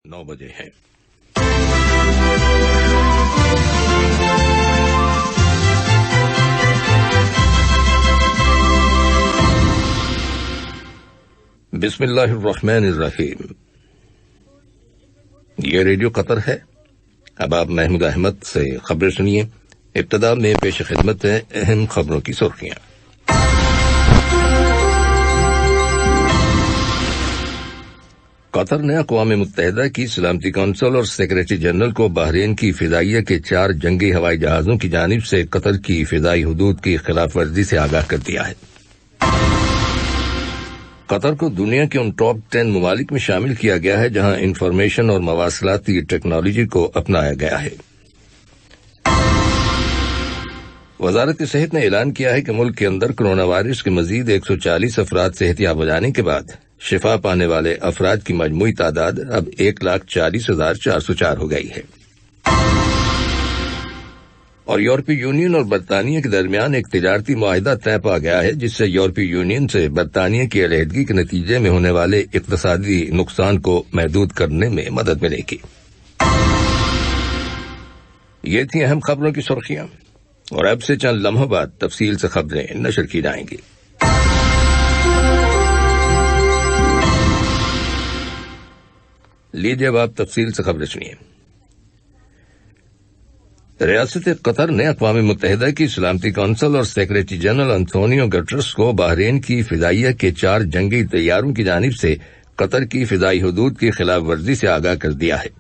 9 بجے ہیں۔ بسم اللہ الرحمن الرحیم۔ یہ ریڈیو قطر ہے۔ اب آپ محمود احمد سے خبریں سنیے۔ ابتدا میں پیش خدمت ہے اہم خبروں کی سرخیاں۔ قطر نے اقوام متحدہ کی سلامتی کونسل اور سیکریٹری جنرل کو بحرین کی فضائیہ کے 4 جنگی ہوائی جہازوں کی جانب سے قطر کی فضائی حدود کی خلاف ورزی سے آگاہ کر دیا ہے۔ قطر کو دنیا کے ان ٹاپ 10 ممالک میں شامل کیا گیا ہے جہاں انفارمیشن اور مواصلاتی ٹیکنالوجی کو اپنایا گیا ہے۔ وزارت صحت نے اعلان کیا ہے کہ ملک کے اندر کرونا وائرس کے مزید 140 افراد صحتیاب ہو جانے کے بعد شفا پانے والے افراد کی مجموعی تعداد اب 1,40,404 ہو گئی ہے۔ اور یورپی یونین اور برطانیہ کے درمیان ایک تجارتی معاہدہ طے پا گیا ہے جس سے یورپی یونین سے برطانیہ کی علیحدگی کے نتیجے میں ہونے والے اقتصادی نقصان کو محدود کرنے میں مدد ملے گی۔ یہ تھیں اہم خبروں کی سرخیاں، اور اب سے چند لمحوں بعد تفصیل سے خبریں نشر کی جائیں گی۔ لیجیے اب آپ تفصیل سے خبریں سنیے۔ ریاست قطر نے اقوام متحدہ کی سلامتی کونسل اور سیکریٹری جنرل انتونیو گٹرس کو بحرین کی فضائیہ کے 4 جنگی طیاروں کی جانب سے قطر کی فضائی حدود کی خلاف ورزی سے آگاہ کر دیا ہے۔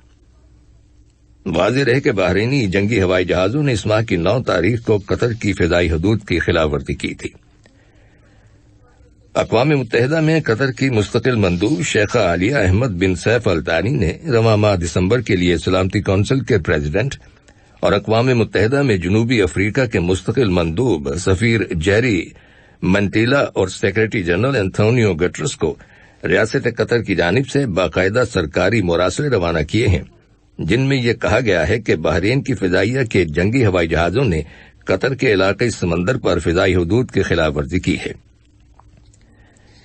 واضح رہے کہ بحرینی جنگی ہوائی جہازوں نے اس ماہ کی 9 تاریخ کو قطر کی فضائی حدود کی خلاف ورزی کی تھی۔ اقوام متحدہ میں قطر کی مستقل مندوب شیخہ عالیہ احمد بن سیف الثانی نے رواں ماہ دسمبر کے لیے سلامتی کونسل کے پریزیڈنٹ اور اقوام متحدہ میں جنوبی افریقہ کے مستقل مندوب سفیر جیری منٹیلا اور سیکریٹری جنرل انتونیو گٹرس کو ریاست قطر کی جانب سے باقاعدہ سرکاری مراسلے روانہ کیے ہیں، جن میں یہ کہا گیا ہے کہ بحرین کی فضائیہ کے جنگی ہوائی جہازوں نے قطر کے علاقائی سمندر پر فضائی حدود کی خلاف ورزی کی ہے۔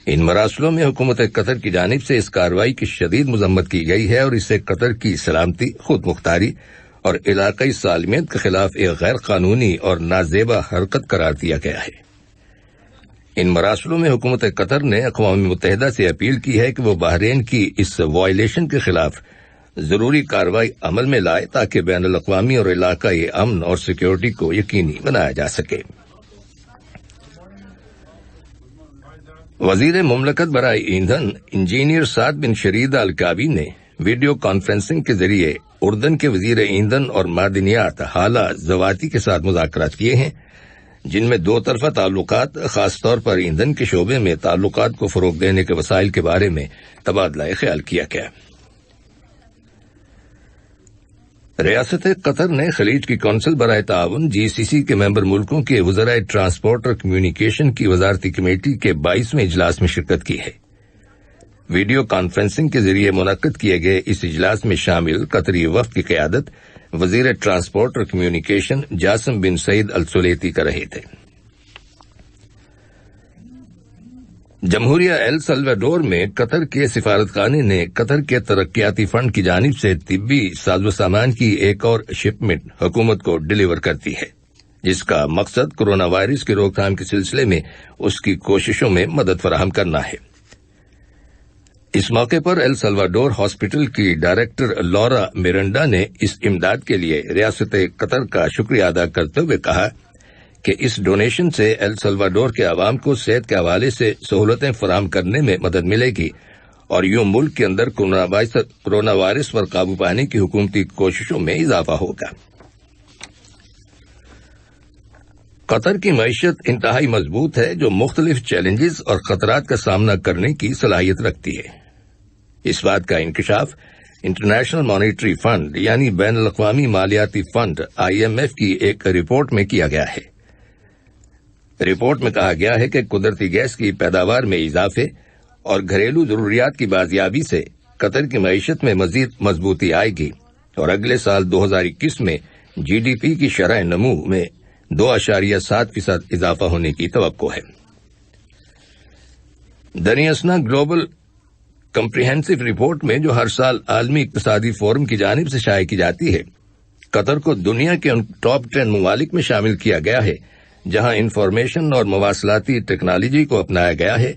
ان مراسلوں میں حکومت قطر کی جانب سے اس کارروائی کی شدید مذمت کی گئی ہے اور اسے قطر کی سلامتی، خود مختاری اور علاقائی سالمیت کے خلاف ایک غیر قانونی اور نازیبا حرکت قرار دیا گیا ہے۔ ان مراسلوں میں حکومت قطر نے اقوام متحدہ سے اپیل کی ہے کہ وہ بحرین کی اس وائلیشن کے خلاف ضروری کارروائی عمل میں لائے تاکہ بین الاقوامی اور علاقائی امن اور سیکیورٹی کو یقینی بنایا جا سکے۔ وزیر مملکت برائے ایندھن انجینئر سعد بن شرید الکابی نے ویڈیو کانفرنسنگ کے ذریعے اردن کے وزیر ایندھن اور معدنیات حالہ زواتی کے ساتھ مذاکرات کیے ہیں، جن میں 2 طرفہ تعلقات، خاص طور پر ایندھن کے شعبے میں تعلقات کو فروغ دینے کے وسائل کے بارے میں تبادلہ خیال کیا گیا۔ ریاست قطر نے خلیج کی کونسل برائے تعاون GCC کے ممبر ملکوں کے وزرائے ٹرانسپورٹ اور کمیونیکیشن کی وزارتی کمیٹی کے 22ویں اجلاس میں شرکت کی ہے۔ ویڈیو کانفرنسنگ کے ذریعے منعقد کیے گئے اس اجلاس میں شامل قطری وفد کی قیادت وزیر ٹرانسپورٹ اور کمیونیکیشن جاسم بن سعید السلیتی کر رہے تھے۔ جمہوریہ ایل سلواڈور میں قطر کے سفارتخانے نے قطر کے ترقیاتی فنڈ کی جانب سے طبی ساز و سامان کی ایک اور شپمنٹ حکومت کو ڈیلیور کرتی ہے، جس کا مقصد کرونا وائرس کی روک تھام کے سلسلے میں اس کی کوششوں میں مدد فراہم کرنا ہے۔ اس موقع پر ایل سلواڈور ہاسپٹل کی ڈائریکٹر لورا میرنڈا نے اس امداد کے لیے ریاست قطر کا شکریہ ادا کرتے ہوئے کہا کہ اس ڈونیشن سے ایل سلواڈور کے عوام کو صحت کے حوالے سے سہولتیں فراہم کرنے میں مدد ملے گی اور یوں ملک کے اندر کرونا وائرس پر قابو پانے کی حکومتی کوششوں میں اضافہ ہوگا۔ قطر کی معیشت انتہائی مضبوط ہے جو مختلف چیلنجز اور خطرات کا سامنا کرنے کی صلاحیت رکھتی ہے۔ اس بات کا انکشاف انٹرنیشنل مانیٹری فنڈ یعنی بین الاقوامی مالیاتی فنڈ IMF کی ایک رپورٹ میں کیا گیا ہے۔ رپورٹ میں کہا گیا ہے کہ قدرتی گیس کی پیداوار میں اضافے اور گھریلو ضروریات کی بازیابی سے قطر کی معیشت میں مزید مضبوطی آئے گی اور اگلے سال 2021 میں GDP کی شرح نمو میں 2.7% اضافہ ہونے کی توقع ہے۔ دنیا اسنا گلوبل کمپریہنسو رپورٹ میں جو ہر سال عالمی اقتصادی فورم کی جانب سے شائع کی جاتی ہے، قطر کو دنیا کے ان ٹاپ 10 ممالک میں شامل کیا گیا ہے جہاں انفارمیشن اور مواصلاتی ٹیکنالوجی کو اپنایا گیا ہے،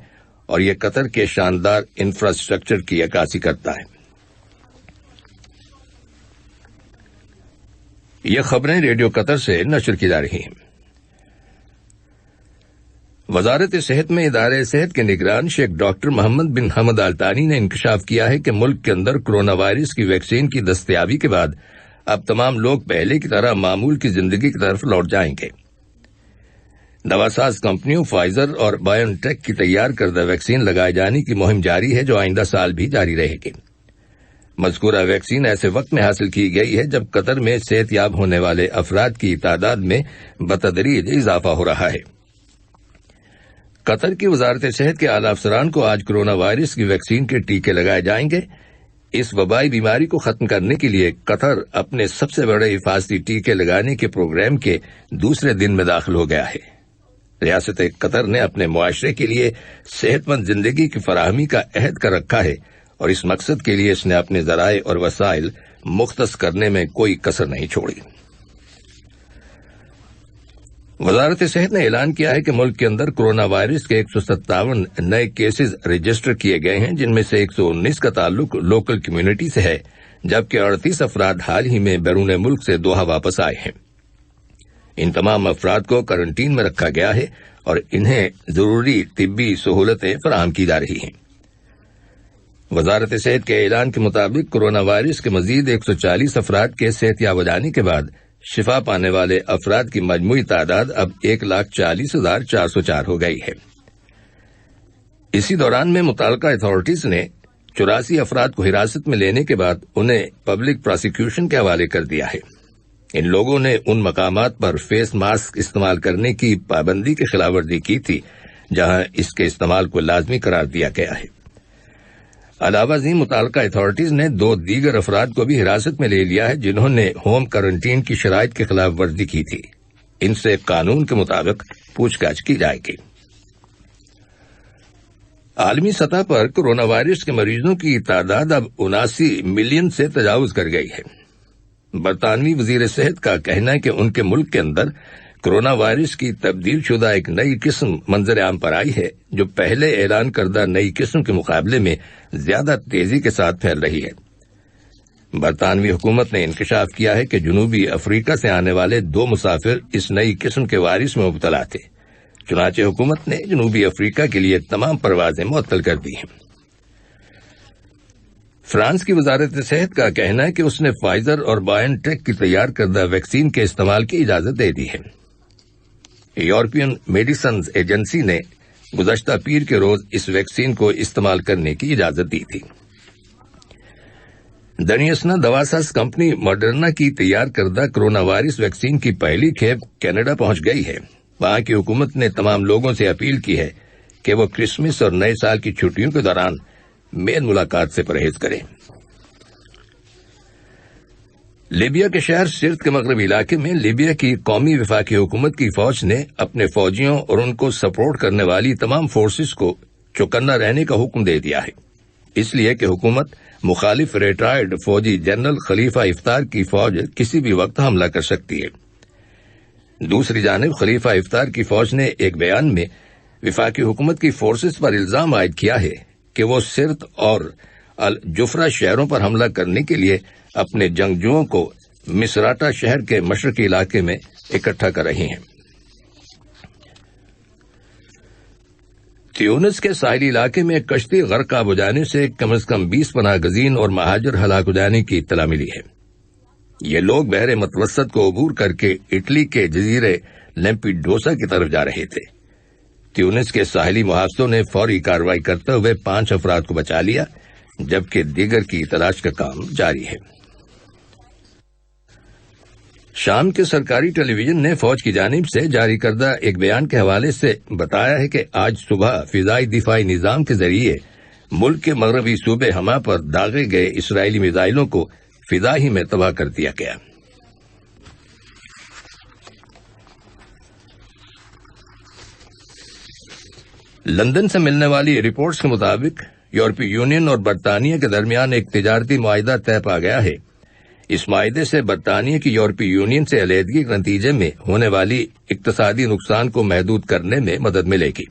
اور یہ قطر کے شاندار انفراسٹرکچر کی عکاسی کرتا ہے۔ یہ خبریں ریڈیو قطر سے نشر کی جا رہی ہیں۔ وزارت صحت میں ادارہ صحت کے نگران شیخ ڈاکٹر محمد بن حمد آل ثانی نے انکشاف کیا ہے کہ ملک کے اندر کرونا وائرس کی ویکسین کی دستیابی کے بعد اب تمام لوگ پہلے کی طرح معمول کی زندگی کی طرف لوٹ جائیں گے۔ دواساز کمپنیوں فائزر اور بائیو ٹیک کی تیار کردہ ویکسین لگائے جانے کی مہم جاری ہے جو آئندہ سال بھی جاری رہے گی۔ مذکورہ ویکسین ایسے وقت میں حاصل کی گئی ہے جب قطر میں صحت یاب ہونے والے افراد کی تعداد میں بتدریج اضافہ ہو رہا ہے۔ قطر کی وزارت صحت کے اعلیٰ افسران کو آج کرونا وائرس کی ویکسین کے ٹیکے لگائے جائیں گے۔ اس وبائی بیماری کو ختم کرنے کے لیے قطر اپنے سب سے بڑے حفاظتی ٹیکے لگانے کے پروگرام کے دوسرے دن میں داخل ہو گیا ہے۔ ریاست قطر نے اپنے معاشرے کے لیے صحت مند زندگی کی فراہمی کا عہد کر رکھا ہے، اور اس مقصد کے لیے اس نے اپنے ذرائع اور وسائل مختص کرنے میں کوئی کسر نہیں چھوڑی۔ وزارت صحت نے اعلان کیا ہے کہ ملک کے اندر کرونا وائرس کے 157 نئے کیسز رجسٹر کیے گئے ہیں، جن میں سے 119 کا تعلق لوکل کمیونٹی سے ہے، جبکہ 38 افراد حال ہی میں بیرون ملک سے دوحہ واپس آئے ہیں۔ ان تمام افراد کو کرنٹین میں رکھا گیا ہے اور انہیں ضروری طبی سہولتیں فراہم کی جا رہی ہیں۔ وزارت صحت کے اعلان کے مطابق کرونا وائرس کے مزید 140 افراد کے صحت یاب ہو جانے کے بعد شفا پانے والے افراد کی مجموعی تعداد اب 1,40,404 ہو گئی ہے۔ اسی دوران میں متعلقہ اتھارٹیز نے 84 افراد کو حراست میں لینے کے بعد انہیں پبلک پراسیکیوشن کے حوالے کر دیا ہے۔ ان لوگوں نے ان مقامات پر فیس ماسک استعمال کرنے کی پابندی کی خلاف ورزی کی تھی جہاں اس کے استعمال کو لازمی قرار دیا گیا ہے۔ علاوہ ازیں متعلقہ اتھارٹیز نے 2 دیگر افراد کو بھی حراست میں لے لیا ہے جنہوں نے ہوم کوارنٹین کی شرائط کی خلاف ورزی کی تھی۔ ان سے قانون کے مطابق پوچھ گچھ کی جائے گی۔ عالمی سطح پر کرونا وائرس کے مریضوں کی تعداد اب 79 ملین سے تجاوز کر گئی ہے۔ برطانوی وزیر صحت کا کہنا ہے کہ ان کے ملک کے اندر کرونا وائرس کی تبدیل شدہ ایک نئی قسم منظر عام پر آئی ہے جو پہلے اعلان کردہ نئی قسم کے مقابلے میں زیادہ تیزی کے ساتھ پھیل رہی ہے۔ برطانوی حکومت نے انکشاف کیا ہے کہ جنوبی افریقہ سے آنے والے 2 مسافر اس نئی قسم کے وائرس میں مبتلا تھے، چنانچہ حکومت نے جنوبی افریقہ کے لیے تمام پروازیں معطل کر دی ہیں۔ فرانس کی وزارت صحت کا کہنا ہے کہ اس نے فائزر اور بائیو ٹیک کی تیار کردہ ویکسین کے استعمال کی اجازت دے دی ہے۔ یورپین میڈیسنز ایجنسی نے گزشتہ پیر کے روز اس ویکسین کو استعمال کرنے کی اجازت دی تھی۔ دنیاسنا دواساز کمپنی ماڈرنا کی تیار کردہ کرونا وائرس ویکسین کی پہلی کھیپ کینیڈا پہنچ گئی ہے۔ وہاں کی حکومت نے تمام لوگوں سے اپیل کی ہے کہ وہ کرسمس اور نئے سال کی چھٹیوں کے دوران میل ملاقات سے پرہیز کریں۔ لیبیا کے شہر سرت کے مغربی علاقے میں لیبیا کی قومی وفاقی حکومت کی فوج نے اپنے فوجیوں اور ان کو سپورٹ کرنے والی تمام فورسز کو چوکنا رہنے کا حکم دے دیا ہے، اس لیے کہ حکومت مخالف ریٹائرڈ فوجی جنرل خلیفہ افطار کی فوج کسی بھی وقت حملہ کر سکتی ہے۔ دوسری جانب خلیفہ افطار کی فوج نے ایک بیان میں وفاقی حکومت کی فورسز پر الزام عائد کیا ہے کہ وہ سرت اور الجفرا شہروں پر حملہ کرنے کے لیے اپنے جنگجوؤں کو مصراٹا شہر کے مشرقی علاقے میں اکٹھا کر رہی ہیں۔ تیونس کے ساحلی علاقے میں ایک کشتی غرق آب ہو جانے سے کم از کم 20 پناہ گزین اور مہاجر ہلاک ہو جانے کی اطلاع ملی ہے۔ یہ لوگ بحر متوسط کو عبور کر کے اٹلی کے جزیرے لیمپیڈوسا کی طرف جا رہے تھے۔ تیونس کے ساحلی محافظوں نے فوری کارروائی کرتے ہوئے 5 افراد کو بچا لیا، جبکہ دیگر کی تلاش کا کام جاری ہے۔ شام کے سرکاری ٹیلی ویژن نے فوج کی جانب سے جاری کردہ ایک بیان کے حوالے سے بتایا ہے کہ آج صبح فضائی دفاعی نظام کے ذریعے ملک کے مغربی صوبے حما پر داغے گئے اسرائیلی میزائلوں کو فضا ہی میں تباہ کر دیا گیا۔ لندن سے ملنے والی رپورٹس کے مطابق یورپی یونین اور برطانیہ کے درمیان ایک تجارتی معاہدہ طے پا گیا ہے۔ اس معاہدے سے برطانیہ کی یورپی یونین سے علیحدگی کے نتیجے میں ہونے والی اقتصادی نقصان کو محدود کرنے میں مدد ملے گی۔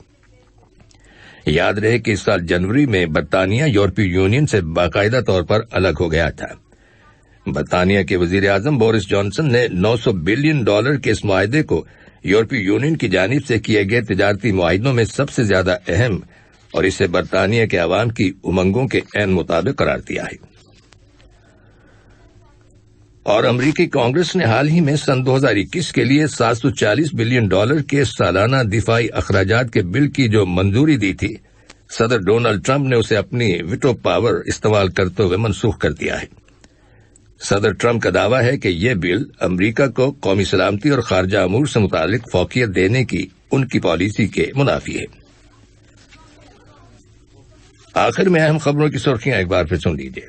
یاد رہے کہ اس سال جنوری میں برطانیہ یورپی یونین سے باقاعدہ طور پر الگ ہو گیا تھا۔ برطانیہ کے وزیر اعظم بورس جانسن نے $900 بلین کے اس معاہدے کو یورپی یونین کی جانب سے کیے گئے تجارتی معاہدوں میں سب سے زیادہ اہم اور اسے برطانیہ کے عوام کی امنگوں کے عین مطابق قرار دیا ہے۔ اور امریکی کانگریس نے حال ہی میں سن 2021 کے لیے $740 بلین کے سالانہ دفاعی اخراجات کے بل کی جو منظوری دی تھی، صدر ڈونلڈ ٹرمپ نے اسے اپنی ویٹو پاور استعمال کرتے ہوئے منسوخ کر دیا ہے۔ صدر ٹرمپ کا دعویٰ ہے کہ یہ بل امریکہ کو قومی سلامتی اور خارجہ امور سے متعلق فوقیت دینے کی ان کی پالیسی کے منافی ہے۔ آخر میں اہم خبروں کی سرخیاں ایک بار پھر سن لیجیے۔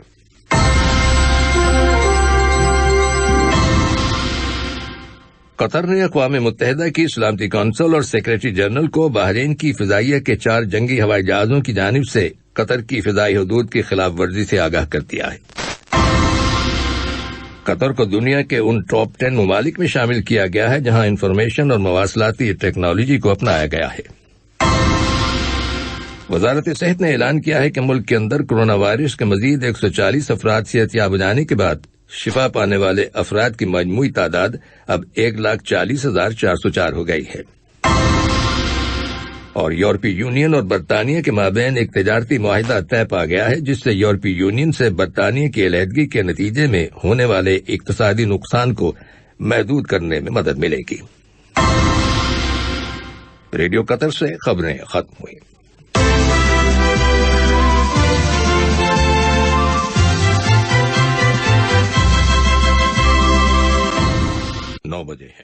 قطر نے اقوام متحدہ کی سلامتی کونسل اور سیکریٹری جنرل کو بحرین کی فضائیہ کے 4 جنگی ہوائی جہازوں کی جانب سے قطر کی فضائی حدود کی خلاف ورزی سے آگاہ کر دیا ہے۔ قطر کو دنیا کے ان ٹاپ 10 ممالک میں شامل کیا گیا ہے جہاں انفارمیشن اور مواصلاتی ٹیکنالوجی کو اپنایا گیا ہے۔ وزارت صحت نے اعلان کیا ہے کہ ملک کے اندر کورونا وائرس کے مزید 140 افراد صحت یاب ہو جانے کے بعد شفا پانے والے افراد کی مجموعی تعداد اب 1,40,404 ہو گئی ہے۔ اور یورپی یونین اور برطانیہ کے مابین ایک تجارتی معاہدہ طے پا گیا ہے جس سے یورپی یونین سے برطانیہ کی علیحدگی کے نتیجے میں ہونے والے اقتصادی نقصان کو محدود کرنے میں مدد ملے گی۔ ریڈیو قطر سے خبریں ختم ہوئیں۔ 9 بجے ہے۔